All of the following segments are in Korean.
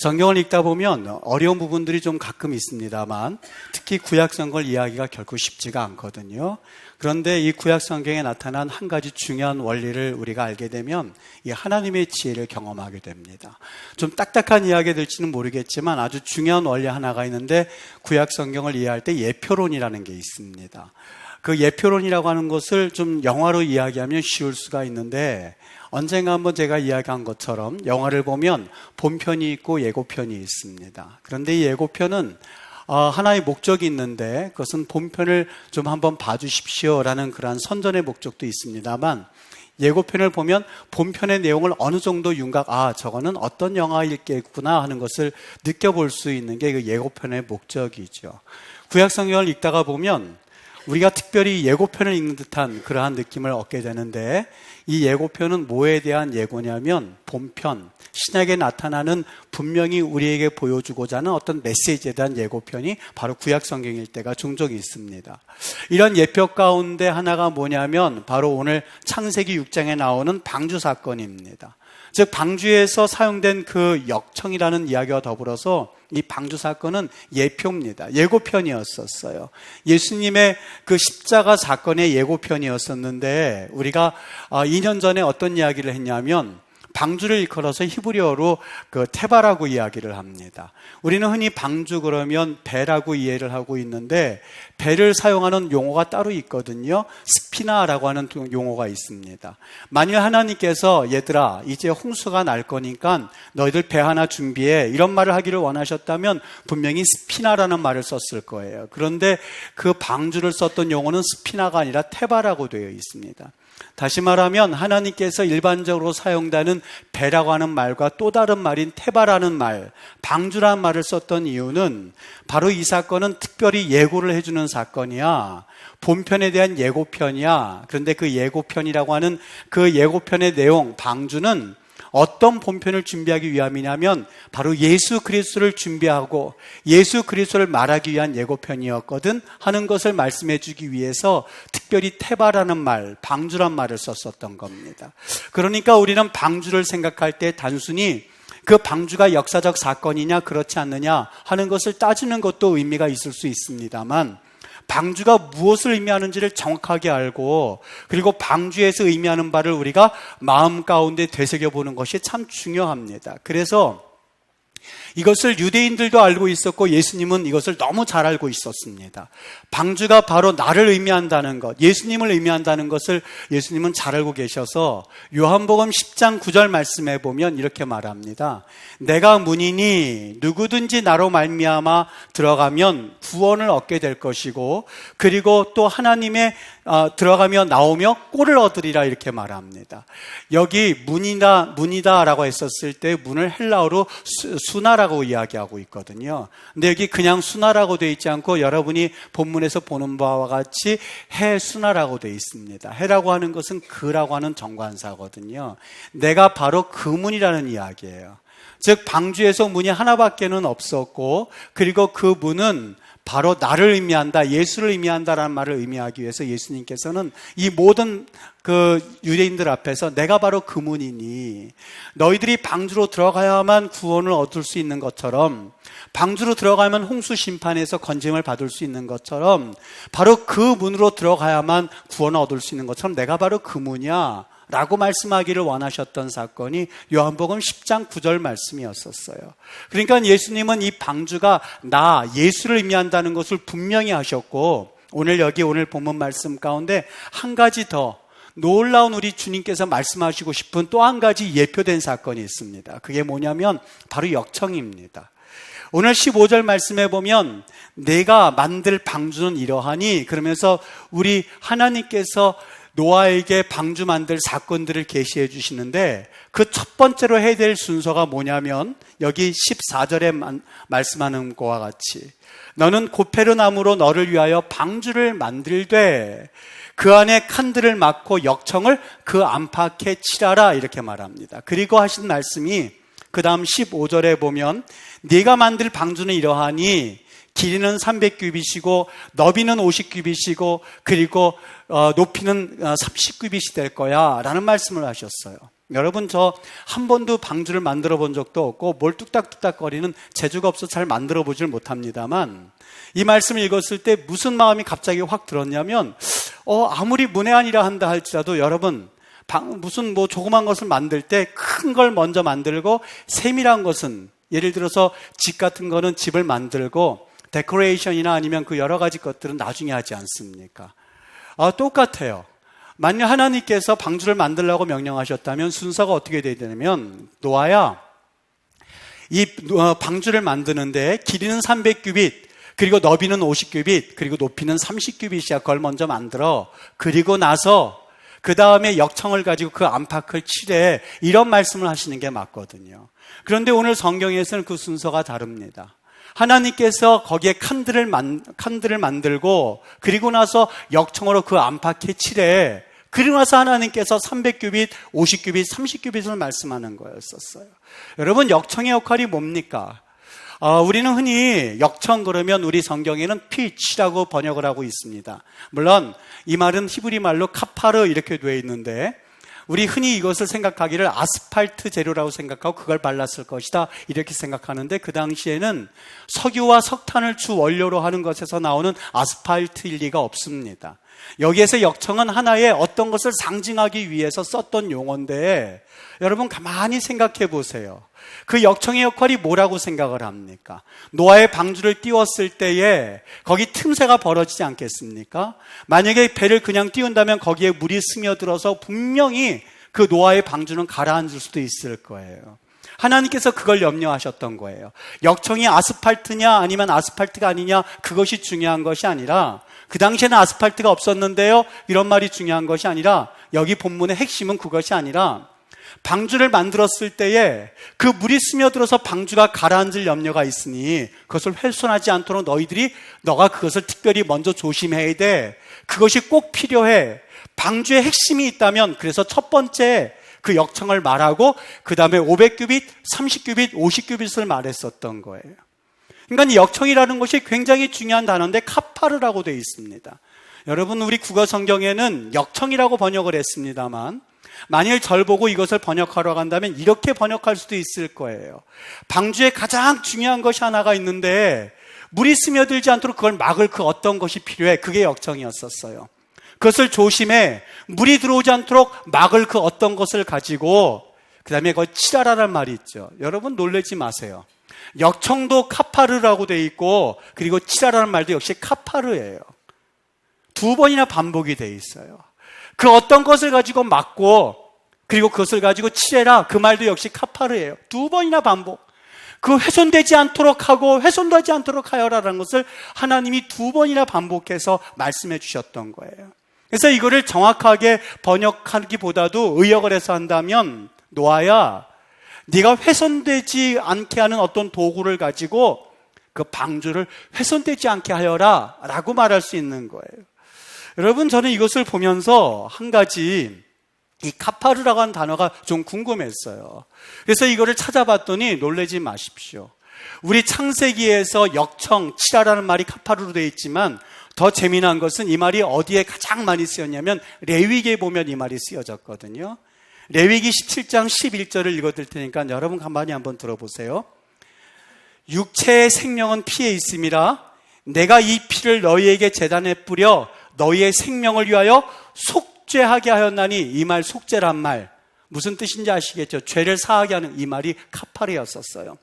성경을 읽다 보면 어려운 부분들이 좀 가끔 있습니다만 특히 구약 성경을 이해하기가 결코 쉽지가 않거든요. 그런데 이 구약 성경에 나타난 한 가지 중요한 원리를 우리가 알게 되면 이 하나님의 지혜를 경험하게 됩니다. 좀 딱딱한 이야기 될지는 모르겠지만 아주 중요한 원리 하나가 있는데 구약 성경을 이해할 때 예표론이라는 게 있습니다. 그 예표론이라고 하는 것을 좀 영화로 이야기하면 쉬울 수가 있는데 언젠가 한번 제가 이야기한 것처럼 영화를 보면 본편이 있고 예고편이 있습니다. 그런데 이 예고편은 하나의 목적이 있는데 그것은 본편을 좀 한번 봐주십시오라는 그러한 선전의 목적도 있습니다만 예고편을 보면 본편의 내용을 어느 정도 윤곽 저거는 어떤 영화일겠구나 하는 것을 느껴볼 수 있는 게 그 예고편의 목적이죠. 구약 성경을 읽다가 보면 우리가 특별히 예고편을 읽는 듯한 그러한 느낌을 얻게 되는데 이 예고편은 뭐에 대한 예고냐면 본편, 신약에 나타나는 분명히 우리에게 보여주고자 하는 어떤 메시지에 대한 예고편이 바로 구약 성경일 때가 종종 있습니다. 이런 예표 가운데 하나가 뭐냐면 바로 오늘 창세기 6장에 나오는 방주 사건입니다. 즉 방주에서 사용된 그 역청이라는 이야기와 더불어서 이 방주 사건은 예표입니다. 예고편이었었어요. 예수님의 그 십자가 사건의 예고편이었었는데 우리가 2년 전에 어떤 이야기를 했냐면 방주를 일컬어서 히브리어로 그 테바라고 이야기를 합니다. 우리는 흔히 방주 그러면 배라고 이해를 하고 있는데 배를 사용하는 용어가 따로 있거든요. 스피나라고 하는 용어가 있습니다. 만일 하나님께서 얘들아 이제 홍수가 날 거니까 너희들 배 하나 준비해 이런 말을 하기를 원하셨다면 분명히 스피나라는 말을 썼을 거예요. 그런데 그 방주를 썼던 용어는 스피나가 아니라 테바라고 되어 있습니다. 다시 말하면 하나님께서 일반적으로 사용되는 배라고 하는 말과 또 다른 말인 테바라는 말, 방주라는 말을 썼던 이유는 바로 이 사건은 특별히 예고를 해주는 사건이야. 본편에 대한 예고편이야. 그런데 그 예고편이라고 하는 그 예고편의 내용, 방주는 어떤 본편을 준비하기 위함이냐면 바로 예수 그리스도를 준비하고 예수 그리스도를 말하기 위한 예고편이었거든 하는 것을 말씀해 주기 위해서 특별히 테바라는 말, 방주란 말을 썼었던 겁니다. 그러니까 우리는 방주를 생각할 때 단순히 그 방주가 역사적 사건이냐 그렇지 않느냐 하는 것을 따지는 것도 의미가 있을 수 있습니다만 방주가 무엇을 의미하는지를 정확하게 알고 그리고 방주에서 의미하는 바를 우리가 마음 가운데 되새겨보는 것이 참 중요합니다. 그래서 이것을 유대인들도 알고 있었고 예수님은 이것을 너무 잘 알고 있었습니다. 방주가 바로 나를 의미한다는 것, 예수님을 의미한다는 것을 예수님은 잘 알고 계셔서 요한복음 10장 9절 말씀에 보면 이렇게 말합니다. 내가 문이니 누구든지 나로 말미암아 들어가면 구원을 얻게 될 것이고 그리고 또 하나님의 들어가며 나오며 꼴을 얻으리라 이렇게 말합니다. 여기 문이다라고 했었을 때 문을 헬라어로 수나라고 이야기하고 있거든요. 근데 여기 그냥 수나라고 되어 있지 않고 여러분이 본문에서 보는 바와 같이 해수나라고 되어 있습니다. 해라고 하는 것은 그라고 하는 정관사거든요. 내가 바로 그 문이라는 이야기예요. 즉 방주에서 문이 하나밖에는 없었고 그리고 그 문은 바로 나를 의미한다, 예수를 의미한다라는 말을 의미하기 위해서 예수님께서는 이 모든 그 유대인들 앞에서 내가 바로 그 문이니 너희들이 방주로 들어가야만 구원을 얻을 수 있는 것처럼 방주로 들어가면 홍수 심판에서 건짐을 받을 수 있는 것처럼 바로 그 문으로 들어가야만 구원을 얻을 수 있는 것처럼 내가 바로 그 문이야 라고 말씀하기를 원하셨던 사건이 요한복음 10장 9절 말씀이었었어요. 그러니까 예수님은 이 방주가 나 예수를 의미한다는 것을 분명히 하셨고 오늘 본문 말씀 가운데 한 가지 더 놀라운 우리 주님께서 말씀하시고 싶은 또 한 가지 예표된 사건이 있습니다. 그게 뭐냐면 바로 역청입니다. 오늘 15절 말씀에 보면 내가 만들 방주는 이러하니 그러면서 우리 하나님께서 노아에게 방주 만들 사건들을 계시해 주시는데 그 첫 번째로 해야 될 순서가 뭐냐면 여기 14절에 말씀하는 것과 같이 너는 고페르나무로 너를 위하여 방주를 만들되 그 안에 칸들을 막고 역청을 그 안팎에 칠하라 이렇게 말합니다. 그리고 하신 말씀이 그 다음 15절에 보면 네가 만들 방주는 이러하니 길이는 300규빗이고 너비는 50규빗이고 그리고 높이는 30규빗이 될 거야 라는 말씀을 하셨어요. 여러분, 저 한 번도 방주를 만들어 본 적도 없고 뭘 뚝딱뚝딱거리는 재주가 없어서 잘 만들어 보질 못합니다만, 이 말씀을 읽었을 때 무슨 마음이 갑자기 확 들었냐면, 아무리 문외한이라 한다 할지라도 여러분, 무슨 조그만 것을 만들 때 큰 걸 먼저 만들고, 세밀한 것은 예를 들어서 집 같은 거는 집을 만들고 데코레이션이나 아니면 그 여러 가지 것들은 나중에 하지 않습니까? 똑같아요. 만약 하나님께서 방주를 만들라고 명령하셨다면 순서가 어떻게 돼야 되냐면, 노아야, 이 방주를 만드는데 길이는 300규빗, 그리고 너비는 50규빗, 그리고 높이는 30규빗이야. 그걸 먼저 만들어. 그리고 나서 그 다음에 역청을 가지고 그 안팎을 칠해. 이런 말씀을 하시는 게 맞거든요. 그런데 오늘 성경에서는 그 순서가 다릅니다. 하나님께서 거기에 칸들을 만들고, 그리고 나서 역청으로 그 안팎에 칠해. 그리고 나서 하나님께서 300규빗, 50규빗, 30규빗을 말씀하는 거였었어요. 여러분, 역청의 역할이 뭡니까? 우리는 흔히 역청 그러면 우리 성경에는 피치라고 번역을 하고 있습니다. 물론 이 말은 히브리 말로 카파르 이렇게 되어 있는데, 우리 흔히 이것을 생각하기를 아스팔트 재료라고 생각하고 그걸 발랐을 것이다 이렇게 생각하는데, 그 당시에는 석유와 석탄을 주 원료로 하는 것에서 나오는 아스팔트일 리가 없습니다. 여기에서 역청은 하나의 어떤 것을 상징하기 위해서 썼던 용어인데, 여러분 가만히 생각해 보세요. 그 역청의 역할이 뭐라고 생각을 합니까? 노아의 방주를 띄웠을 때에 거기 틈새가 벌어지지 않겠습니까? 만약에 배를 그냥 띄운다면 거기에 물이 스며들어서 분명히 그 노아의 방주는 가라앉을 수도 있을 거예요. 하나님께서 그걸 염려하셨던 거예요. 역청이 아스팔트냐 아니면 아스팔트가 아니냐, 그것이 중요한 것이 아니라, 그 당시에는 아스팔트가 없었는데요, 이런 말이 중요한 것이 아니라, 여기 본문의 핵심은 그것이 아니라, 방주를 만들었을 때에 그 물이 스며들어서 방주가 가라앉을 염려가 있으니 그것을 훼손하지 않도록 너가 그것을 특별히 먼저 조심해야 돼. 그것이 꼭 필요해. 방주의 핵심이 있다면, 그래서 첫 번째 그 역청을 말하고 그 다음에 500규빗, 30규빗, 50규빗을 말했었던 거예요. 그러니까 이 역청이라는 것이 굉장히 중요한 단어인데 카파르라고 되어 있습니다. 여러분, 우리 국어 성경에는 역청이라고 번역을 했습니다만, 만일 절 보고 이것을 번역하러 간다면 이렇게 번역할 수도 있을 거예요. 방주에 가장 중요한 것이 하나가 있는데 물이 스며들지 않도록 그걸 막을 그 어떤 것이 필요해. 그게 역청이었었어요. 그것을 조심해. 물이 들어오지 않도록 막을 그 어떤 것을 가지고, 그 다음에 그걸 칠하라는 말이 있죠. 여러분 놀라지 마세요. 역청도 카파르라고 돼 있고, 그리고 칠하라는 말도 역시 카파르예요. 두 번이나 반복이 돼 있어요. 그 어떤 것을 가지고 막고, 그리고 그것을 가지고 칠해라, 그 말도 역시 카파르예요. 두 번이나 반복. 그 훼손되지 않도록 하고 훼손되지 않도록 하여라라는 것을 하나님이 두 번이나 반복해서 말씀해 주셨던 거예요. 그래서 이거를 정확하게 번역하기보다도 의역을 해서 한다면, 노아야, 네가 훼손되지 않게 하는 어떤 도구를 가지고 그 방주를 훼손되지 않게 하여라 라고 말할 수 있는 거예요. 여러분, 저는 이것을 보면서 한 가지, 이 카파르라고 하는 단어가 좀 궁금했어요. 그래서 이거를 찾아봤더니 놀라지 마십시오. 우리 창세기에서 역청, 칠하라는 말이 카파르로 되어 있지만, 더 재미난 것은 이 말이 어디에 가장 많이 쓰였냐면 레위기에 보면 이 말이 쓰여졌거든요. 레위기 17장 11절을 읽어드릴 테니까 여러분 가만히 한번 들어보세요. 육체의 생명은 피에 있음이라. 내가 이 피를 너희에게 제단에 뿌려 너희의 생명을 위하여 속죄하게 하였나니. 이 말 속죄란 말 무슨 뜻인지 아시겠죠? 죄를 사하게 하는 이 말이 카파르였었어요.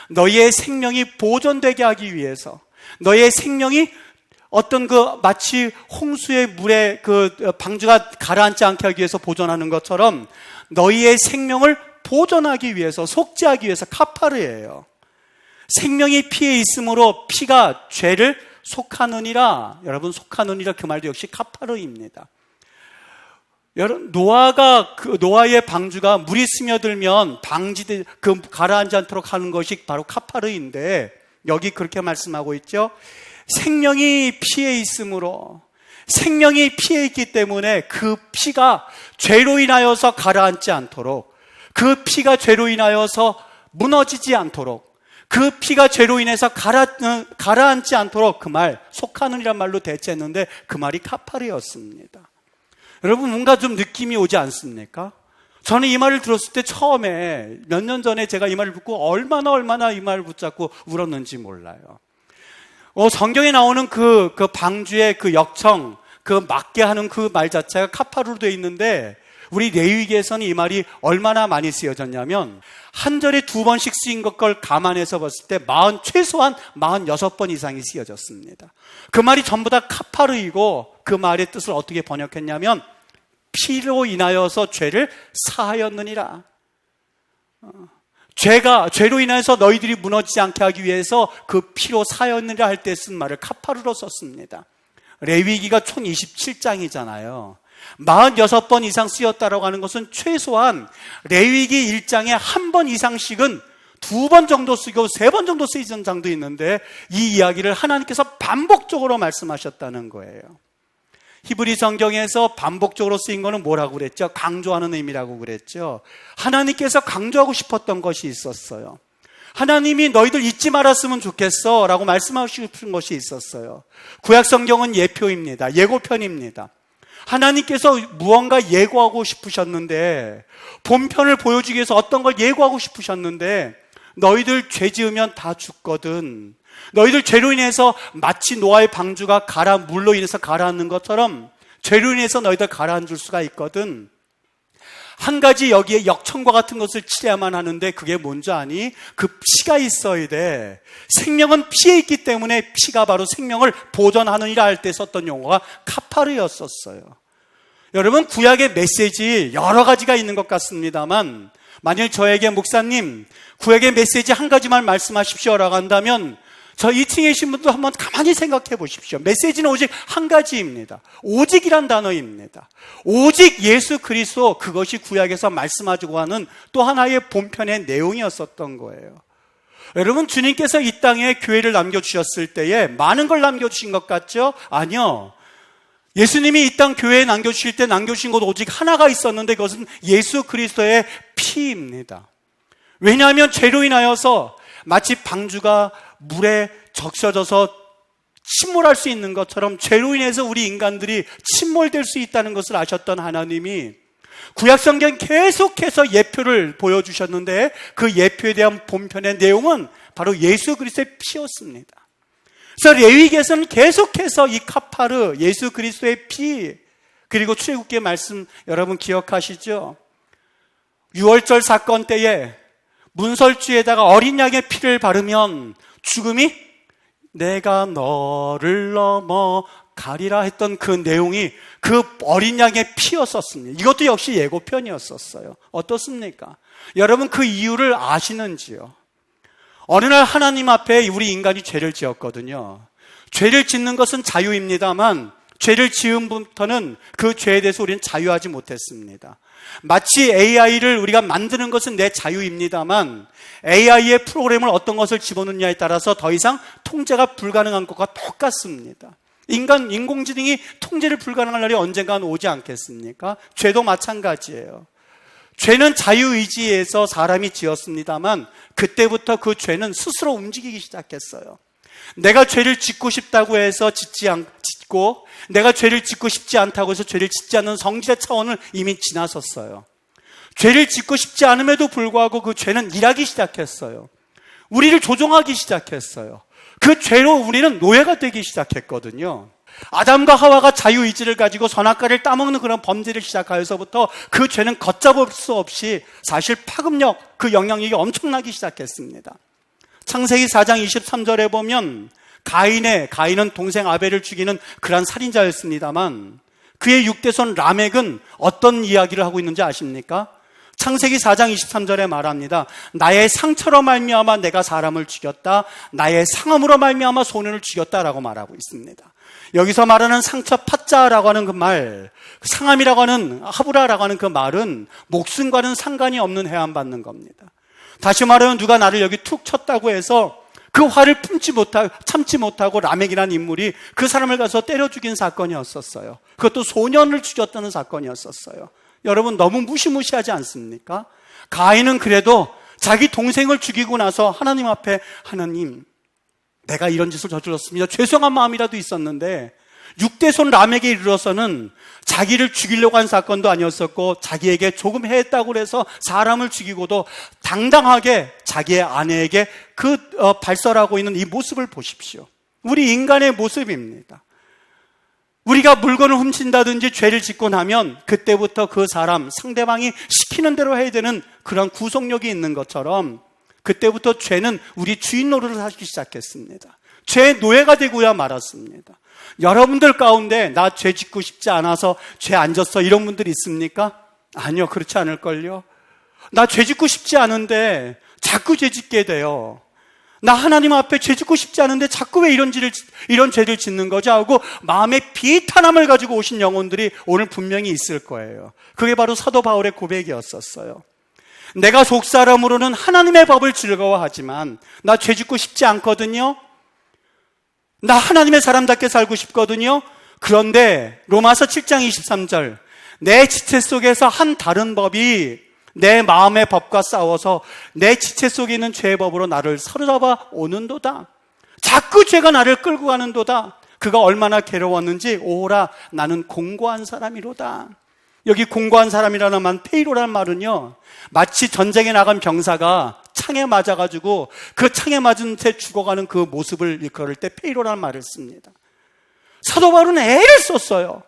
너희의 생명이 보존되게 하기 위해서, 너희의 생명이 어떤 마치 홍수의 물에 방주가 가라앉지 않게 하기 위해서 보존하는 것처럼 너희의 생명을 보존하기 위해서, 속죄하기 위해서 카파르예요. 생명이 피에 있으므로 피가 죄를 속하느니라. 여러분, 속하느니라 그 말도 역시 카파르입니다. 여러분, 노아의 방주가 물이 스며들면 가라앉지 않도록 하는 것이 바로 카파르인데, 여기 그렇게 말씀하고 있죠. 생명이 피에 있으므로, 생명이 피에 있기 때문에 그 피가 죄로 인하여서 가라앉지 않도록, 그 피가 죄로 인하여서 무너지지 않도록, 그 피가 죄로 인해서 가라앉지 않도록, 그 말 속하느니란 말로 대체했는데 그 말이 카파르였습니다. 여러분, 뭔가 좀 느낌이 오지 않습니까? 저는 이 말을 들었을 때 처음에 몇 년 전에 제가 이 말을 듣고 얼마나 이 말을 붙잡고 울었는지 몰라요. 성경에 나오는 그 방주의 그 역청, 그 맞게 하는 그 말 자체가 카파루로 되어 있는데 우리 레위기에서는 이 말이 얼마나 많이 쓰여졌냐면 한 절에 2번씩 쓰인 걸 감안해서 봤을 때 최소한 46번 이상이 쓰여졌습니다. 그 말이 전부 다 카파르이고 그 말의 뜻을 어떻게 번역했냐면 피로 인하여서 죄를 사하였느니라. 죄로 인해서 너희들이 무너지지 않게 하기 위해서 그 피로 사하였느니라 할 때 쓴 말을 카파르로 썼습니다. 레위기가 총 27장이잖아요. 46번 이상 쓰였다라고 하는 것은 최소한 레위기 1장에 한 번 이상씩은 2번 정도 쓰고 3번 정도 쓰이는 장도 있는데 이 이야기를 하나님께서 반복적으로 말씀하셨다는 거예요. 히브리 성경에서 반복적으로 쓰인 거는 뭐라고 그랬죠? 강조하는 의미라고 그랬죠. 하나님께서 강조하고 싶었던 것이 있었어요. 하나님이 너희들 잊지 말았으면 좋겠어 라고 말씀하시고 싶은 것이 있었어요. 구약 성경은 예표입니다. 예고편입니다. 하나님께서 무언가 예고하고 싶으셨는데 본편을 보여주기 위해서 어떤 걸 예고하고 싶으셨는데 너희들 죄 지으면 다 죽거든. 너희들 죄로 인해서 마치 노아의 방주가 물로 인해서 가라앉는 것처럼 죄로 인해서 너희들 가라앉을 수가 있거든. 한 가지 여기에 역청과 같은 것을 치려야만 하는데 그게 뭔지 아니? 그 피가 있어야 돼. 생명은 피에 있기 때문에 피가 바로 생명을 보존하느니라 할 때 썼던 용어가 카파르였었어요. 여러분, 구약의 메시지 여러 가지가 있는 것 같습니다만 만일 저에게 목사님 구약의 메시지 한 가지만 말씀하십시오라고 한다면 저 2층에 계신 분도 한번 가만히 생각해 보십시오. 메시지는 오직 한 가지입니다. 오직이란 단어입니다. 오직 예수 그리스도, 그것이 구약에서 말씀하시고 하는 또 하나의 본편의 내용이었었던 거예요. 여러분, 주님께서 이 땅에 교회를 남겨주셨을 때에 많은 걸 남겨주신 것 같죠? 아니요. 예수님이 이 땅 교회에 남겨주실 때 남겨주신 것 오직 하나가 있었는데 그것은 예수 그리스도의 피입니다. 왜냐하면 죄로 인하여서 마치 방주가 물에 적셔져서 침몰할 수 있는 것처럼 죄로 인해서 우리 인간들이 침몰될 수 있다는 것을 아셨던 하나님이 구약성경 계속해서 예표를 보여주셨는데 그 예표에 대한 본편의 내용은 바로 예수 그리스도의 피였습니다. 그래서 레위기에서는 계속해서 이 카파르, 예수 그리스도의 피, 그리고 출애굽기의 말씀 여러분 기억하시죠? 유월절 사건 때에 문설주에다가 어린 양의 피를 바르면 죽음이 내가 너를 넘어가리라 했던 그 내용이 그 어린 양의 피였었습니다. 이것도 역시 예고편이었었어요. 어떻습니까? 여러분, 그 이유를 아시는지요? 어느 날 하나님 앞에 우리 인간이 죄를 지었거든요. 죄를 짓는 것은 자유입니다만 죄를 지음부터는 그 죄에 대해서 우리는 자유하지 못했습니다. 마치 AI를 우리가 만드는 것은 내 자유입니다만 AI의 프로그램을 어떤 것을 집어넣느냐에 따라서 더 이상 통제가 불가능한 것과 똑같습니다. 인공지능이 통제를 불가능할 날이 언젠간 오지 않겠습니까? 죄도 마찬가지예요. 죄는 자유의지에서 사람이 지었습니다만 그때부터 그 죄는 스스로 움직이기 시작했어요. 내가 죄를 짓고 싶다고 해서 짓고 내가 죄를 짓고 싶지 않다고 해서 죄를 짓지 않는 성질의 차원을 이미 지나섰어요. 죄를 짓고 싶지 않음에도 불구하고 그 죄는 일하기 시작했어요. 우리를 조종하기 시작했어요. 그 죄로 우리는 노예가 되기 시작했거든요. 아담과 하와가 자유의지를 가지고 선악과를 따먹는 그런 범죄를 시작하여서부터 그 죄는 걷잡을 수 없이 사실 파급력, 그 영향력이 엄청나기 시작했습니다. 창세기 4장 23절에 보면 가인은 동생 아벨을 죽이는 그런 살인자였습니다만 그의 6대손 라멕은 어떤 이야기를 하고 있는지 아십니까? 창세기 4장 23절에 말합니다. 나의 상처로 말미암아 내가 사람을 죽였다. 나의 상함으로 말미암아 소년을 죽였다라고 말하고 있습니다. 여기서 말하는 상처 파자라고 하는 그 말, 상함이라고 하는 하브라라고 하는 그 말은 목숨과는 상관이 없는 해함받는 겁니다. 다시 말하면 누가 나를 여기 툭 쳤다고 해서 그 화를 참지 못하고 라멕이라는 인물이 그 사람을 가서 때려 죽인 사건이었었어요. 그것도 소년을 죽였다는 사건이었었어요. 여러분, 너무 무시무시하지 않습니까? 가인은 그래도 자기 동생을 죽이고 나서 하나님 앞에 하나님, 내가 이런 짓을 저질렀습니다. 죄송한 마음이라도 있었는데 육대손 람에게 이르러서는 자기를 죽이려고 한 사건도 아니었었고 자기에게 조금 해했다고 해서 사람을 죽이고도 당당하게 자기의 아내에게 발설하고 있는 이 모습을 보십시오. 우리 인간의 모습입니다. 우리가 물건을 훔친다든지 죄를 짓고 나면 그때부터 그 사람, 상대방이 시키는 대로 해야 되는 그런 구속력이 있는 것처럼 그때부터 죄는 우리 주인 노릇을 하기 시작했습니다. 죄의 노예가 되고야 말았습니다. 여러분들 가운데 나 죄 짓고 싶지 않아서 죄 안 졌어 이런 분들 있습니까? 아니요, 그렇지 않을걸요. 나 죄 짓고 싶지 않은데 자꾸 죄 짓게 돼요. 나 하나님 앞에 죄 짓고 싶지 않은데 자꾸 왜 이런 죄를 짓는 거지 하고 마음의 비탄함을 가지고 오신 영혼들이 오늘 분명히 있을 거예요. 그게 바로 사도 바울의 고백이었었어요. 내가 속사람으로는 하나님의 법을 즐거워하지만 나 죄 짓고 싶지 않거든요. 나 하나님의 사람답게 살고 싶거든요. 그런데 로마서 7장 23절 내 지체 속에서 한 다른 법이 내 마음의 법과 싸워서 내 지체 속에 있는 죄의 법으로 나를 사로잡아 오는도다. 자꾸 죄가 나를 끌고 가는도다. 그가 얼마나 괴로웠는지 오라 나는 공고한 사람이로다. 여기 공고한 사람이라는 말 페이로라는 말은요, 마치 전쟁에 나간 병사가 창에 맞아가지고 그 창에 맞은 채 죽어가는 그 모습을 일컬을 때 페이로라는 말을 씁니다. 사도 바울은 애를 썼어요.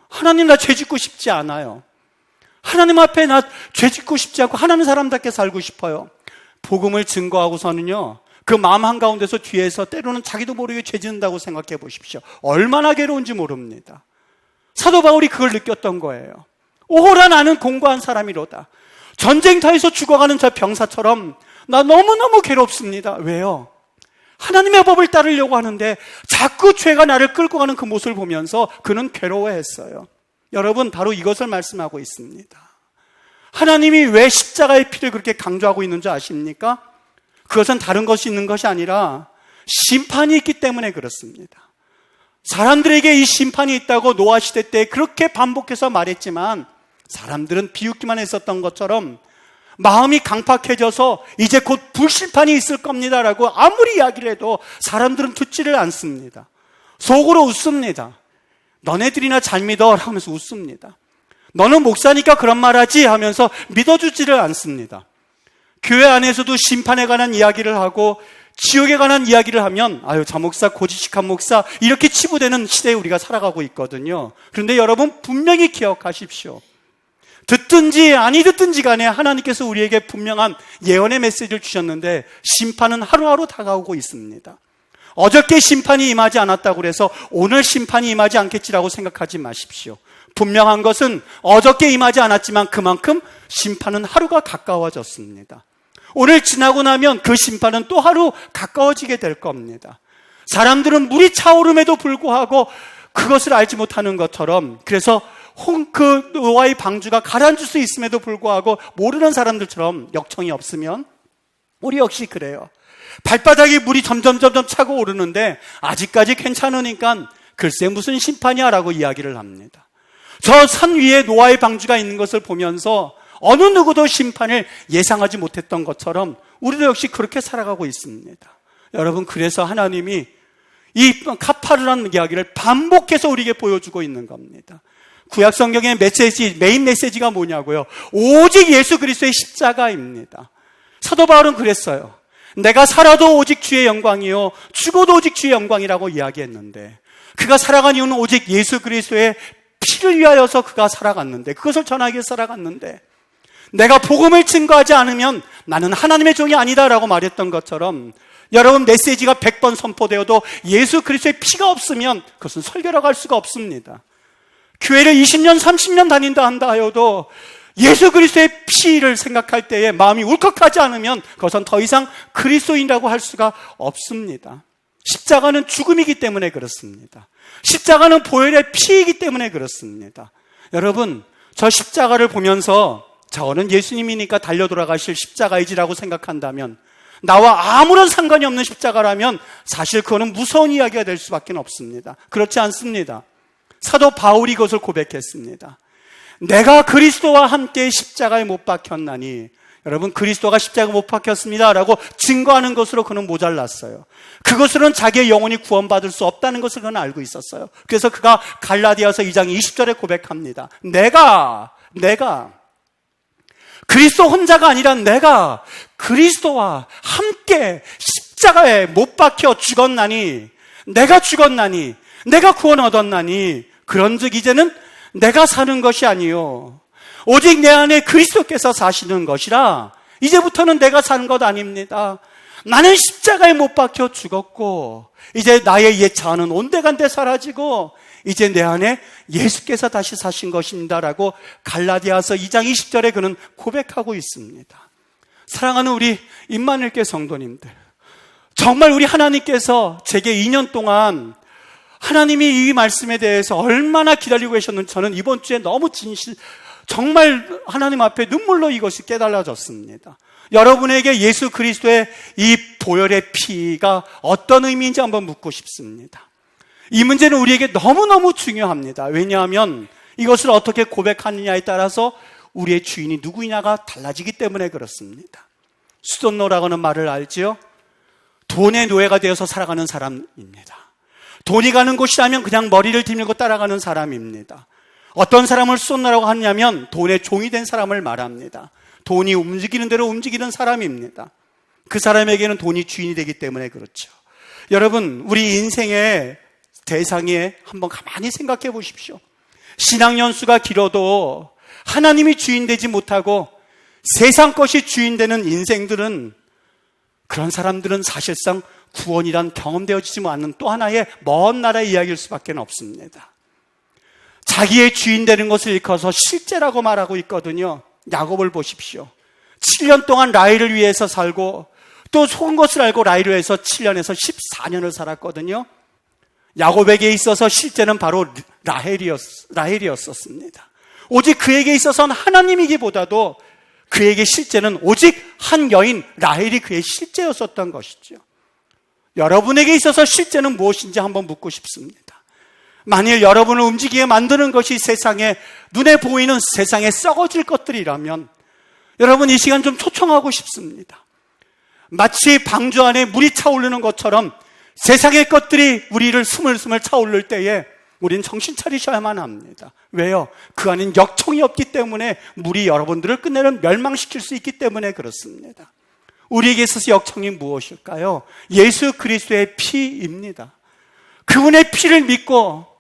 하나님 나 죄 짓고 싶지 않아요. 하나님 앞에 나 죄 짓고 싶지 않고 하나님 사람답게 살고 싶어요. 복음을 증거하고서는요, 그 마음 한가운데서 뒤에서 때로는 자기도 모르게 죄 짓는다고 생각해 보십시오. 얼마나 괴로운지 모릅니다. 사도 바울이 그걸 느꼈던 거예요. 오호라 나는 공고한 사람이로다. 전쟁터에서 죽어가는 저 병사처럼 나 너무너무 괴롭습니다. 왜요? 하나님의 법을 따르려고 하는데 자꾸 죄가 나를 끌고 가는 그 모습을 보면서 그는 괴로워했어요. 여러분, 바로 이것을 말씀하고 있습니다. 하나님이 왜 십자가의 피를 그렇게 강조하고 있는 줄 아십니까? 그것은 다른 것이 있는 것이 아니라 심판이 있기 때문에 그렇습니다. 사람들에게 이 심판이 있다고 노아 시대 때 그렇게 반복해서 말했지만 사람들은 비웃기만 했었던 것처럼 마음이 강팍해져서 이제 곧 불심판이 있을 겁니다라고 아무리 이야기를 해도 사람들은 듣지를 않습니다. 속으로 웃습니다. 너네들이나 잘 믿어 하면서 웃습니다. 너는 목사니까 그런 말 하지 하면서 믿어주지를 않습니다. 교회 안에서도 심판에 관한 이야기를 하고 지옥에 관한 이야기를 하면 아유 저 목사 고지식한 목사 이렇게 치부되는 시대에 우리가 살아가고 있거든요. 그런데 여러분 분명히 기억하십시오. 듣든지 아니 듣든지 간에 하나님께서 우리에게 분명한 예언의 메시지를 주셨는데 심판은 하루하루 다가오고 있습니다. 어저께 심판이 임하지 않았다고 해서 오늘 심판이 임하지 않겠지라고 생각하지 마십시오. 분명한 것은 어저께 임하지 않았지만 그만큼 심판은 하루가 가까워졌습니다. 오늘 지나고 나면 그 심판은 또 하루 가까워지게 될 겁니다. 사람들은 물이 차오름에도 불구하고 그것을 알지 못하는 것처럼 그래서 그 노아의 방주가 가라앉을 수 있음에도 불구하고 모르는 사람들처럼 역청이 없으면 우리 역시 그래요. 발바닥에 물이 점점 차고 오르는데 아직까지 괜찮으니까 글쎄 무슨 심판이야 라고 이야기를 합니다. 저 산 위에 노아의 방주가 있는 것을 보면서 어느 누구도 심판을 예상하지 못했던 것처럼 우리도 역시 그렇게 살아가고 있습니다. 여러분, 그래서 하나님이 이 카파르라는 이야기를 반복해서 우리에게 보여주고 있는 겁니다. 구약 성경의 메인 메시지가 뭐냐고요? 오직 예수 그리스도의 십자가입니다. 사도 바울은 그랬어요. 내가 살아도 오직 주의 영광이요 죽어도 오직 주의 영광이라고 이야기했는데 그가 살아간 이유는 오직 예수 그리스도의 피를 위하여서 그가 살아갔는데 그것을 전하기 위해 살아갔는데 내가 복음을 증거하지 않으면 나는 하나님의 종이 아니다라고 말했던 것처럼 여러분 메시지가 100번 선포되어도 예수 그리스도의 피가 없으면 그것은 설교라고 할 수가 없습니다. 교회를 20년 30년 다닌다 한다 하여도 예수 그리스도의 피를 생각할 때에 마음이 울컥하지 않으면 그것은 더 이상 그리스도인이라고 할 수가 없습니다. 십자가는 죽음이기 때문에 그렇습니다. 십자가는 보혈의 피이기 때문에 그렇습니다. 여러분, 저 십자가를 보면서 저는 예수님이니까 달려 돌아가실 십자가이지라고 생각한다면 나와 아무런 상관이 없는 십자가라면 사실 그거는 무서운 이야기가 될 수밖에 없습니다. 그렇지 않습니다. 사도 바울이 그것을 고백했습니다. 내가 그리스도와 함께 십자가에 못 박혔나니 여러분, 그리스도가 십자가 못 박혔습니다 라고 증거하는 것으로 그는 모자랐어요. 그것으로는 자기의 영혼이 구원받을 수 없다는 것을 그는 알고 있었어요. 그래서 그가 갈라디아서 2장 20절에 고백합니다. 내가 그리스도 혼자가 아니라 내가 그리스도와 함께 십자가에 못 박혀 죽었나니, 내가 죽었나니, 내가 구원 얻었나니, 그런즉 이제는 내가 사는 것이 아니요 오직 내 안에 그리스도께서 사시는 것이라. 이제부터는 내가 사는 것 아닙니다. 나는 십자가에 못 박혀 죽었고 이제 나의 옛 자아는 온데간데 사라지고 이제 내 안에 예수께서 다시 사신 것입니다 라고 갈라디아서 2장 20절에 그는 고백하고 있습니다. 사랑하는 우리 임마누엘교회 성도님들, 정말 우리 하나님께서 제게 2년 동안 하나님이 이 말씀에 대해서 얼마나 기다리고 계셨는지 저는 이번 주에 너무 정말 하나님 앞에 눈물로 이것이 깨달아졌습니다. 여러분에게 예수 그리스도의 이 보혈의 피가 어떤 의미인지 한번 묻고 싶습니다. 이 문제는 우리에게 너무너무 중요합니다. 왜냐하면 이것을 어떻게 고백하느냐에 따라서 우리의 주인이 누구냐가 달라지기 때문에 그렇습니다. 수돈노라고 하는 말을 알지요? 돈의 노예가 되어서 살아가는 사람입니다. 돈이 가는 곳이라면 그냥 머리를 뒤밀고 따라가는 사람입니다. 어떤 사람을 수돈노라고 하냐면 돈의 종이 된 사람을 말합니다. 돈이 움직이는 대로 움직이는 사람입니다. 그 사람에게는 돈이 주인이 되기 때문에 그렇죠. 여러분, 우리 인생의 대상에 한번 가만히 생각해 보십시오. 신앙 연수가 길어도 하나님이 주인 되지 못하고 세상 것이 주인 되는 인생들은, 그런 사람들은 사실상 구원이란 경험되어지지 않는 또 하나의 먼 나라의 이야기일 수밖에 없습니다. 자기의 주인 되는 것을 일컬어서 실제라고 말하고 있거든요. 야곱을 보십시오. 7년 동안 라헬을 위해서 살고 또 속은 것을 알고 라헬을 위해서 7년에서 14년을 살았거든요. 야곱에게 있어서 실제는 바로 라헬이었었습니다. 오직 그에게 있어서는 하나님이기보다도 그에게 실제는 오직 한 여인 라헬이 그의 실제였었던 것이죠. 여러분에게 있어서 실제는 무엇인지 한번 묻고 싶습니다. 만일 여러분을 움직이게 만드는 것이 세상에 눈에 보이는 세상에 썩어질 것들이라면 여러분, 이 시간 좀 초청하고 싶습니다. 마치 방주 안에 물이 차오르는 것처럼 세상의 것들이 우리를 스물스물 차오를 때에 우리는 정신 차리셔야만 합니다. 왜요? 그 안엔 역청이 없기 때문에 물이 여러분들을 끝내는 멸망시킬 수 있기 때문에 그렇습니다. 우리에게 있어서 역청이 무엇일까요? 예수 그리스도의 피입니다. 그분의 피를 믿고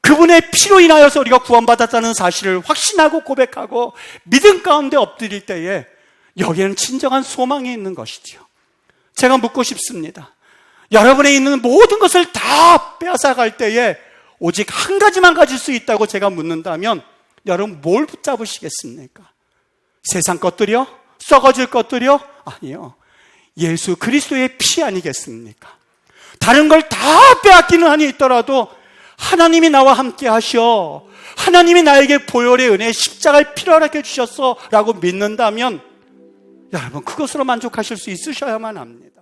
그분의 피로 인하여서 우리가 구원받았다는 사실을 확신하고 고백하고 믿음 가운데 엎드릴 때에 여기에는 진정한 소망이 있는 것이죠. 제가 묻고 싶습니다. 여러분에 있는 모든 것을 다 빼앗아갈 때에 오직 한 가지만 가질 수 있다고 제가 묻는다면 여러분 뭘 붙잡으시겠습니까? 세상 것들이요? 썩어질 것들이요? 아니요. 예수 그리스도의 피 아니겠습니까? 다른 걸 다 빼앗기는 한이 있더라도 하나님이 나와 함께 하셔, 하나님이 나에게 보혈의 은혜 십자가를 필요하게 주셨어 라고 믿는다면 여러분 그것으로 만족하실 수 있으셔야만 합니다.